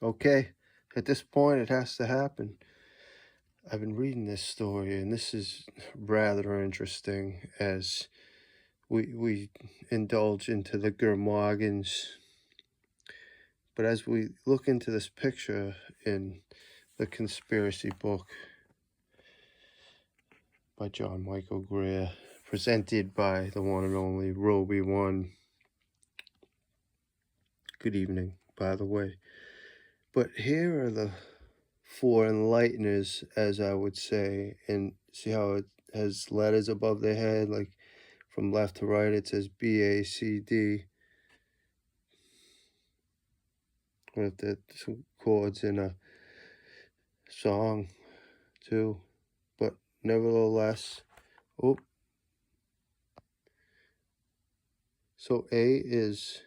Okay, at this point it has to happen. I've been reading this story, and this is rather interesting as we indulge into the Gormogons. But as we look into this picture in the conspiracy book by John Michael Greer, presented by the one and only Roby One. Good evening, by the way. But here are the four enlighteners, as I would say, and see how it has letters above their head, like from left to right it says BACD, with the chords in a song too, but nevertheless, so A is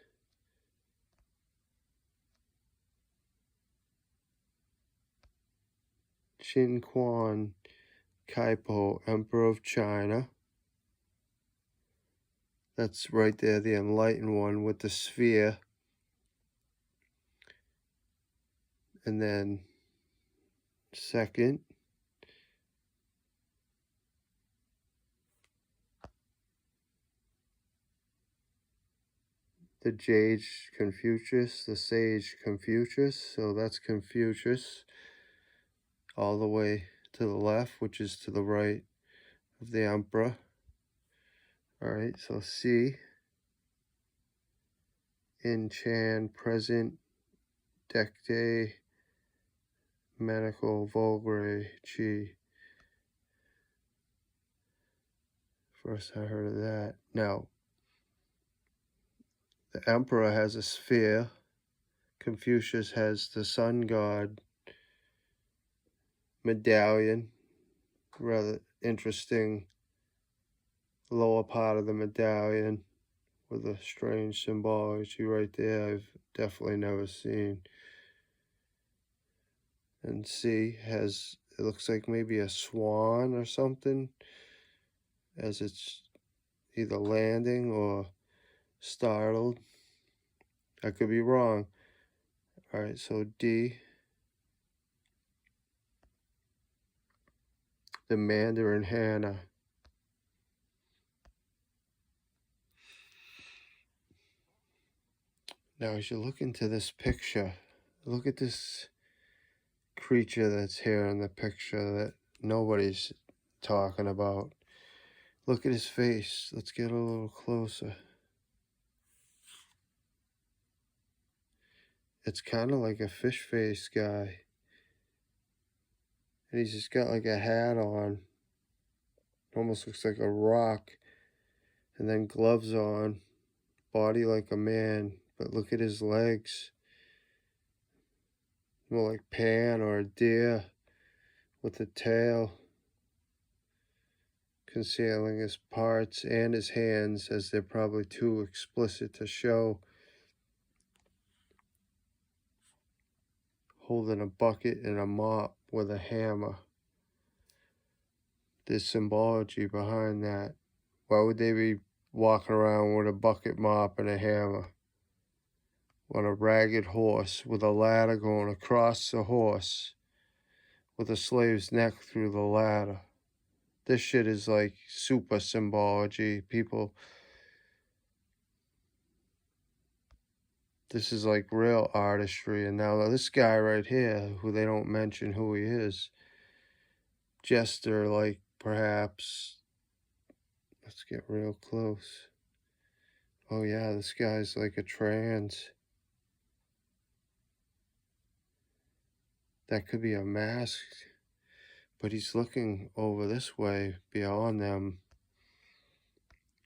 Qin Quan Kaipo, Emperor of China. That's right there, the enlightened one with the sphere. And then second, the jade Confucius, the sage Confucius. So that's Confucius all the way to the left, which is to the right of the emperor. All right, so C, in Chan, present, decade, medical, vulgare, chi. First I heard of that. Now, the emperor has a sphere. Confucius has the sun god medallion. Rather interesting lower part of the medallion with a strange symbology right there I've definitely never seen. And C has, it looks like maybe a swan or something, as it's either landing or startled. I could be wrong. All right, so D, the Mandarin Hannah. Now, as you look into this picture, look at this creature that's here in the picture that nobody's talking about. Look at his face. Let's get a little closer. It's kind of like a fish face guy. And he's just got like a hat on. Almost looks like a rock. And then gloves on. Body like a man. But look at his legs. More like Pan or a deer with a tail. Concealing his parts and his hands, as they're probably too explicit to show. Holding a bucket and a mop with a hammer. There's symbology behind that. Why would they be walking around with a bucket, mop, and a hammer? On a ragged horse with a ladder going across the horse with a slave's neck through the ladder. This shit is like super symbology. People, this is like real artistry. And now this guy right here, who they don't mention who he is, jester, like perhaps. Let's get real close. Oh yeah, this guy's like a trans. That could be a mask, but he's looking over this way beyond them.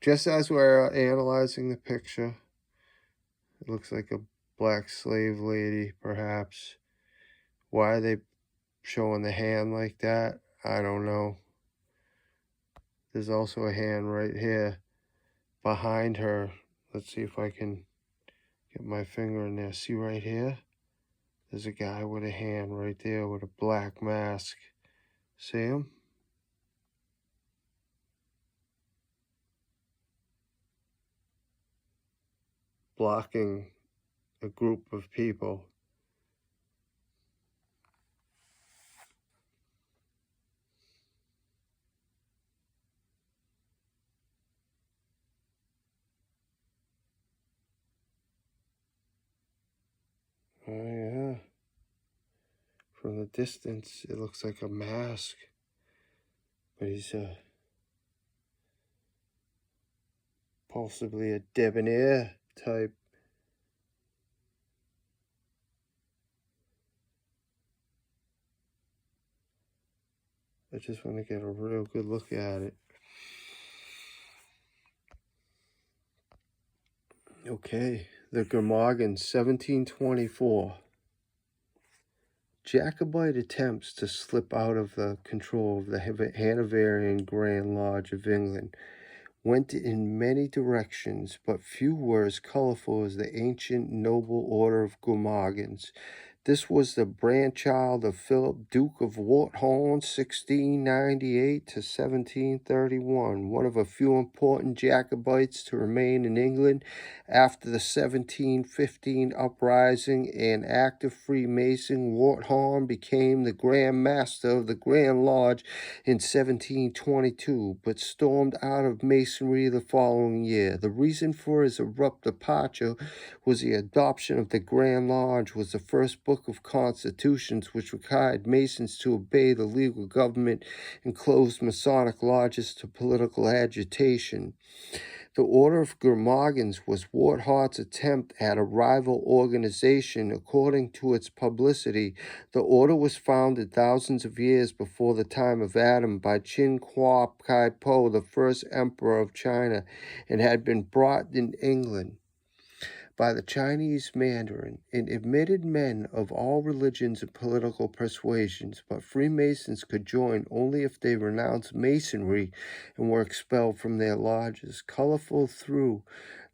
Just as we're analyzing the picture, it looks like a black slave lady, perhaps. Why are they showing the hand like that? I don't know. There's also a hand right here behind her. Let's see if I can get my finger in there. See right here? There's a guy with a hand right there with a black mask. See him? Blocking a group of people. From the distance, it looks like a mask, but he's possibly a debonair type. I just want to get a real good look at it. Okay, the Gormogons, 1724. Jacobite attempts to slip out of the control of the Hanoverian Grand Lodge of England went in many directions, but few were as colorful as the ancient noble order of Gormogons. This was the grandchild of Philip, Duke of Warthorne, 1698 to 1731, one of a few important Jacobites to remain in England after the 1715 uprising. And active Freemason, Warthorne became the Grand Master of the Grand Lodge in 1722, but stormed out of Masonry the following year. The reason for his abrupt departure was the adoption of the Grand Lodge, was the first book of constitutions which required Masons to obey the legal government and closed Masonic lodges to political agitation. The Order of Gormogons was Warthorne's attempt at a rival organization. According to its publicity, the order was founded thousands of years before the time of Adam by Qin Huai Kai Po, the first emperor of China, and had been brought in England by the Chinese Mandarin and admitted men of all religions and political persuasions, but Freemasons could join only if they renounced Masonry and were expelled from their lodges. Colorful through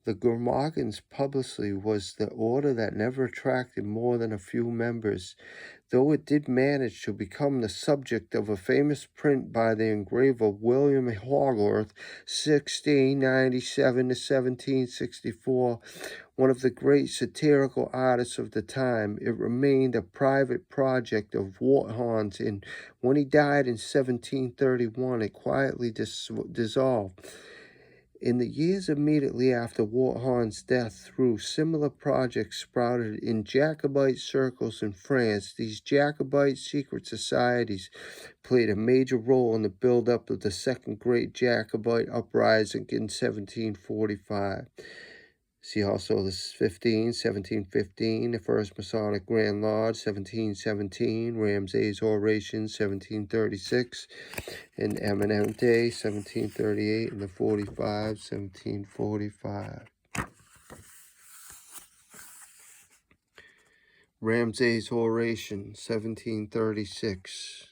the Gormogons publicly was the order that never attracted more than a few members, though it did manage to become the subject of a famous print by the engraver William Hogarth, 1697 to 1764, one of the great satirical artists of the time. It remained a private project of Warthorne's, and when he died in 1731, it quietly dissolved. In the years immediately after Warthorne's death, through similar projects sprouted in Jacobite circles in France. These Jacobite secret societies played a major role in the build-up of the Second Great Jacobite Uprising in 1745. See also the 1715, the First Masonic Grand Lodge, 1717, Ramsay's Oration, 1736, and Eminente, 1738, and the 45, 1745. Ramsay's Oration, 1736.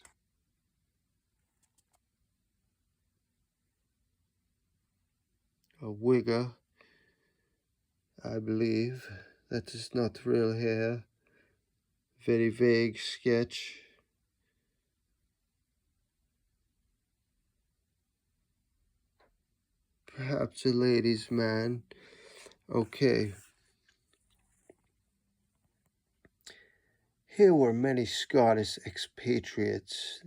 A Whigger, I believe. That is not real hair. Very vague sketch. Perhaps a ladies' man. Okay. There were many Scottish expatriates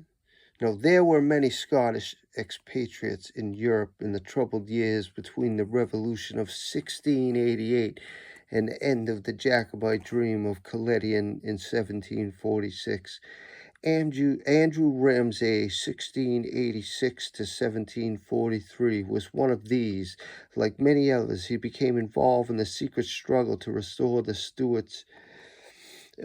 in Europe in the troubled years between the Revolution of 1688 and the end of the Jacobite dream of Colettian in 1746. Andrew Ramsay, 1686 to 1743, was one of these. Like many others, he became involved in the secret struggle to restore the Stuarts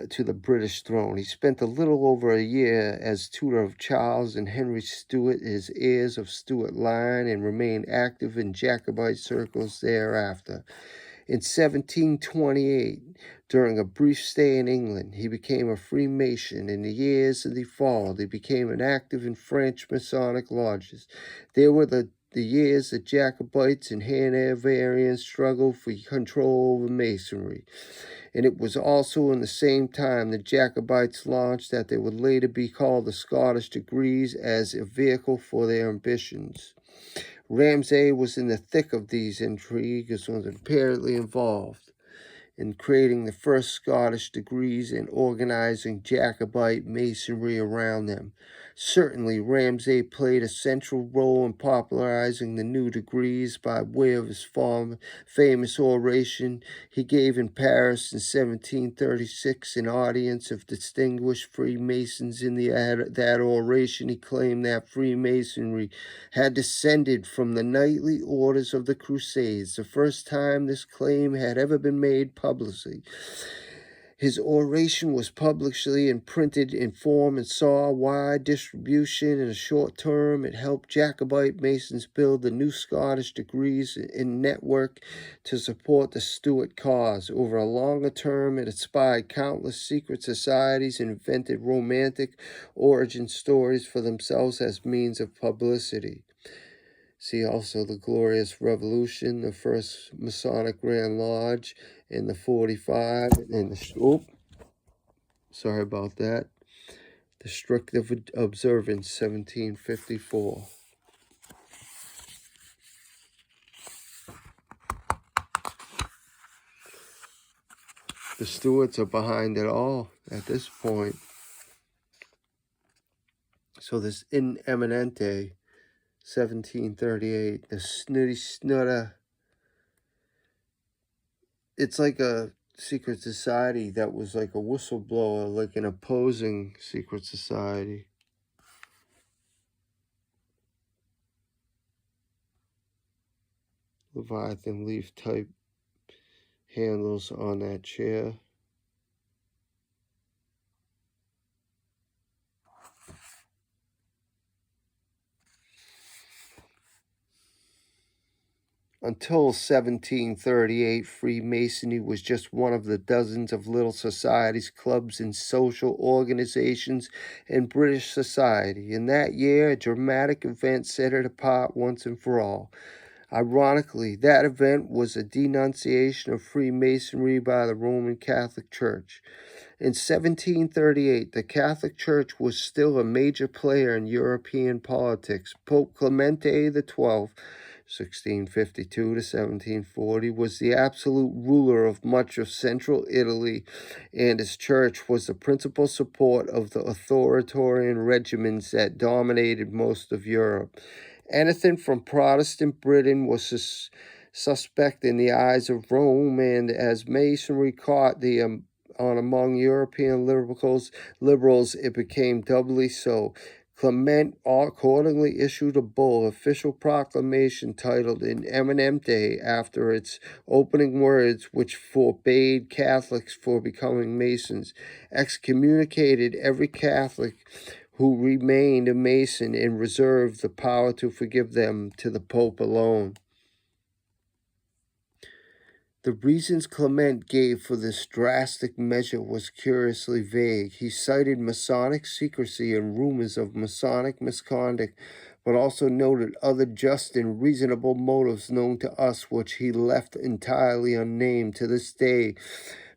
to the British throne. He spent a little over a year as tutor of Charles and Henry Stuart, his heirs of Stuart line, and remained active in Jacobite circles thereafter. In 1728, during a brief stay in England, he became a Freemason. In the years that followed, he became active in French Masonic lodges. There were the years that Jacobites and Hanoverians struggled for control over Masonry. And it was also in the same time the Jacobites launched that they would later be called the Scottish Degrees as a vehicle for their ambitions. Ramsay was in the thick of these intrigues and was apparently involved in creating the first Scottish degrees and organizing Jacobite masonry around them. Certainly, Ramsay played a central role in popularizing the new degrees by way of his famous oration he gave in Paris in 1736, an audience of distinguished Freemasons. In that oration, he claimed that Freemasonry had descended from the knightly orders of the Crusades, the first time this claim had ever been made publicly. His oration was publicly and printed in form and saw wide distribution in a short term. It helped Jacobite Masons build the new Scottish degrees in network to support the Stuart cause. Over a longer term, it inspired countless secret societies and invented romantic origin stories for themselves as means of publicity. See also the Glorious Revolution, the first Masonic Grand Lodge, and the 45, and the, sorry about that, the Strict Observance, 1754. The Stuarts are behind it all at this point. So this in Eminente, 1738, the Snooty Snutter. It's like a secret society that was like a whistleblower, like an opposing secret society. Leviathan leaf type handles on that chair. Until 1738, Freemasonry was just one of the dozens of little societies, clubs, and social organizations in British society. In that year, a dramatic event set it apart once and for all. Ironically, that event was a denunciation of Freemasonry by the Roman Catholic Church. In 1738, the Catholic Church was still a major player in European politics. Pope Clemente XII, 1652 to 1740, was the absolute ruler of much of central Italy, and his church was the principal support of the authoritarian regimens that dominated most of Europe. Anything from Protestant Britain was suspect in the eyes of Rome, and as Masonry caught the on among European liberals, it became doubly so. Clement accordingly issued a bull, official proclamation titled In Eminente, after its opening words, which forbade Catholics for becoming Masons, excommunicated every Catholic who remained a Mason, and reserved the power to forgive them to the Pope alone. The reasons Clement gave for this drastic measure was curiously vague. He cited Masonic secrecy and rumors of Masonic misconduct, but also noted other just and reasonable motives known to us, which he left entirely unnamed. To this day,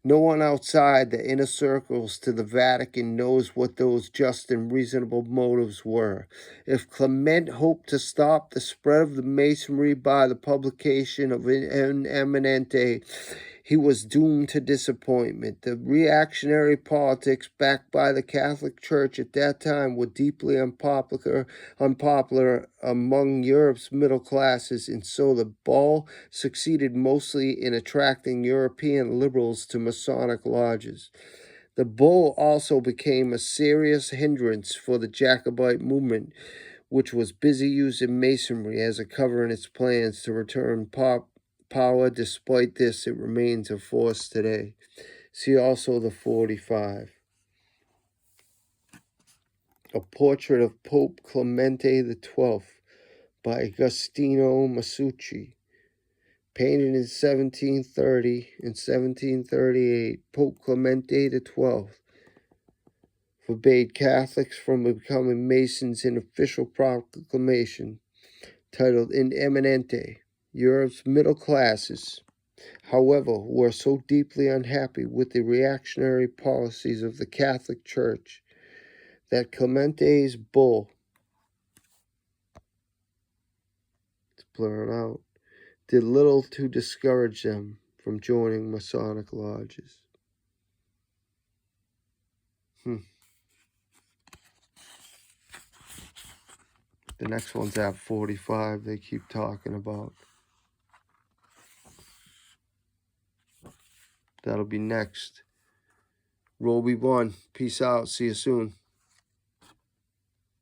no one outside the inner circles to the Vatican knows what those just and reasonable motives were. If Clement hoped to stop the spread of the Masonry by the publication of In Eminente, he was doomed to disappointment. The reactionary politics backed by the Catholic Church at that time were deeply unpopular among Europe's middle classes, and so the bull succeeded mostly in attracting European liberals to Masonic lodges. The bull also became a serious hindrance for the Jacobite movement, which was busy using Masonry as a cover in its plans to return power. Despite this, it remains a force today. See also the 45. A portrait of Pope Clemente XII by Agostino Masucci. Painted in 1730 and 1738, Pope Clemente XII forbade Catholics from becoming Masons in official proclamation titled In Eminente. Europe's middle classes, however, were so deeply unhappy with the reactionary policies of the Catholic Church that Clemente's bull, it's blurred out, did little to discourage them from joining Masonic lodges. The next one's at 45, they keep talking about. That'll be next. Roll be one. Peace out. See you soon.